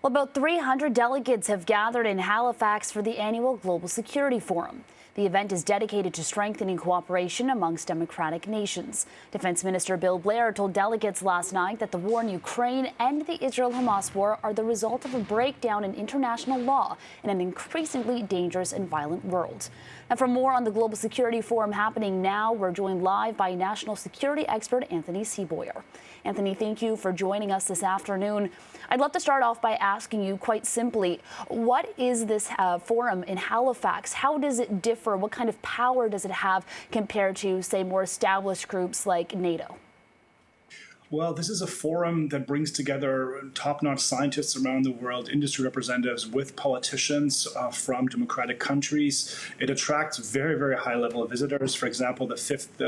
Well, about 300 delegates have gathered in Halifax for the annual Global Security Forum. The event is dedicated to strengthening cooperation amongst democratic nations. Defense Minister Bill Blair told delegates last night that the war in Ukraine and the Israel-Hamas war are the result of a breakdown in international law in an increasingly dangerous and violent world. And for more on the Global Security Forum happening now, we're joined live by national security expert Anthony Seaboyer. Anthony, thank you for joining us this afternoon. I'd love to start off by asking you quite simply, what is this forum in Halifax? How does it differ? What kind of power does it have compared to, say, more established groups like NATO? Well, this is a forum that brings together top-notch scientists around the world, industry representatives with politicians from democratic countries. It attracts very, very high-level visitors. For example, the fifth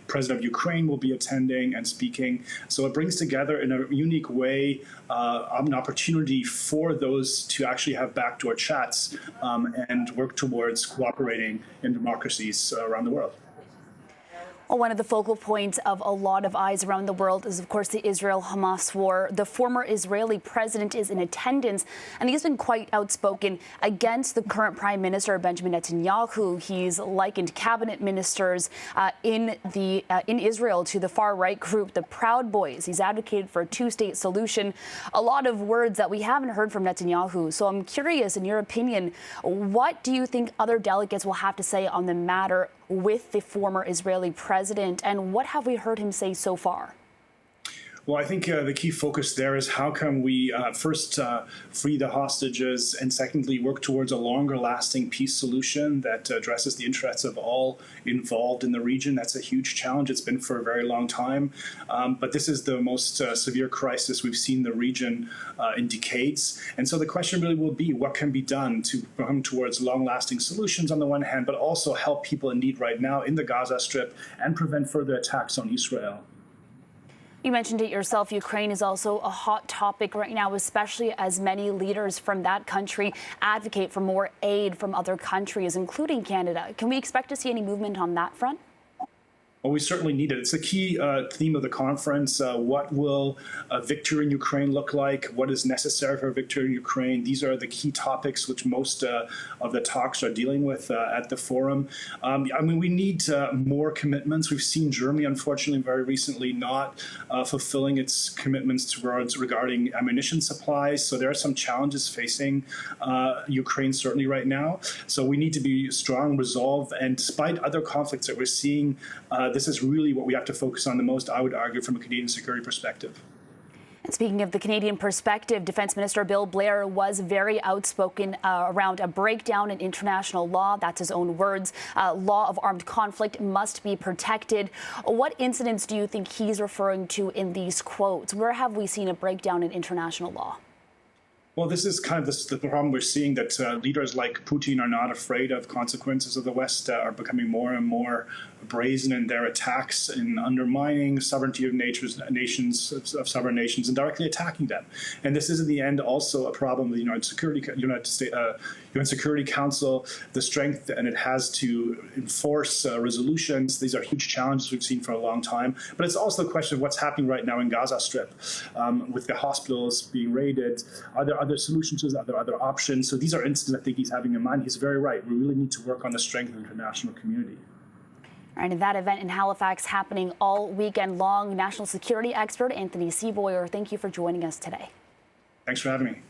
president of Ukraine will be attending and speaking. So it brings together in a unique way an opportunity for those to actually have backdoor chats and work towards cooperating in democracies around the world. Well, one of the focal points of a lot of eyes around the world is, of course, the Israel-Hamas war. The former Israeli president is in attendance, and he's been quite outspoken against the current Prime Minister, Benjamin Netanyahu. He's likened cabinet ministers in Israel to the far-right group, the Proud Boys. He's advocated for a two-state solution. A lot of words that we haven't heard from Netanyahu. So I'm curious, in your opinion, what do you think other delegates will have to say on the matter with the former Israeli president, and what have we heard him say so far? Well, I think the key focus there is how can we first free the hostages, and secondly, work towards a longer-lasting peace solution that addresses the interests of all involved in the region. That's a huge challenge. It's been for a very long time. But this is the most severe crisis we've seen in the region in decades. And so the question really will be, what can be done to come towards long-lasting solutions on the one hand, but also help people in need right now in the Gaza Strip and prevent further attacks on Israel. You mentioned it yourself. Ukraine is also a hot topic right now, especially as many leaders from that country advocate for more aid from other countries, including Canada. Can we expect to see any movement on that front? Well, we certainly need it. It's a key theme of the conference. What will a victory in Ukraine look like? What is necessary for a victory in Ukraine? These are the key topics which most of the talks are dealing with at the forum. I mean, we need more commitments. We've seen Germany, unfortunately, very recently not fulfilling its commitments regarding ammunition supplies. So there are some challenges facing Ukraine certainly right now. So we need to be strong, resolved, and despite other conflicts that we're seeing, this is really what we have to focus on the most, I would argue, from a Canadian security perspective. And speaking of the Canadian perspective, Defense Minister Bill Blair was very outspoken around a breakdown in international law. That's his own words. Law of armed conflict must be protected. What incidents do you think he's referring to in these quotes? Where have we seen a breakdown in international law? Well, this is kind of the problem we're seeing, that leaders like Putin are not afraid of consequences of the West, are becoming more and more brazen in their attacks and undermining sovereignty of nations, sovereign nations, and directly attacking them. And this is, in the end, also a problem with the UN Security Council, the strength and it has to enforce resolutions. These are huge challenges we've seen for a long time. But it's also a question of what's happening right now in Gaza Strip with the hospitals being raided. Are there other solutions? Are there other options? So these are incidents I think he's having in mind. He's very right. We really need to work on the strength of the international community. All right, and that event in Halifax happening all weekend long. National security expert Anthony Seaboyer, thank you for joining us today. Thanks for having me.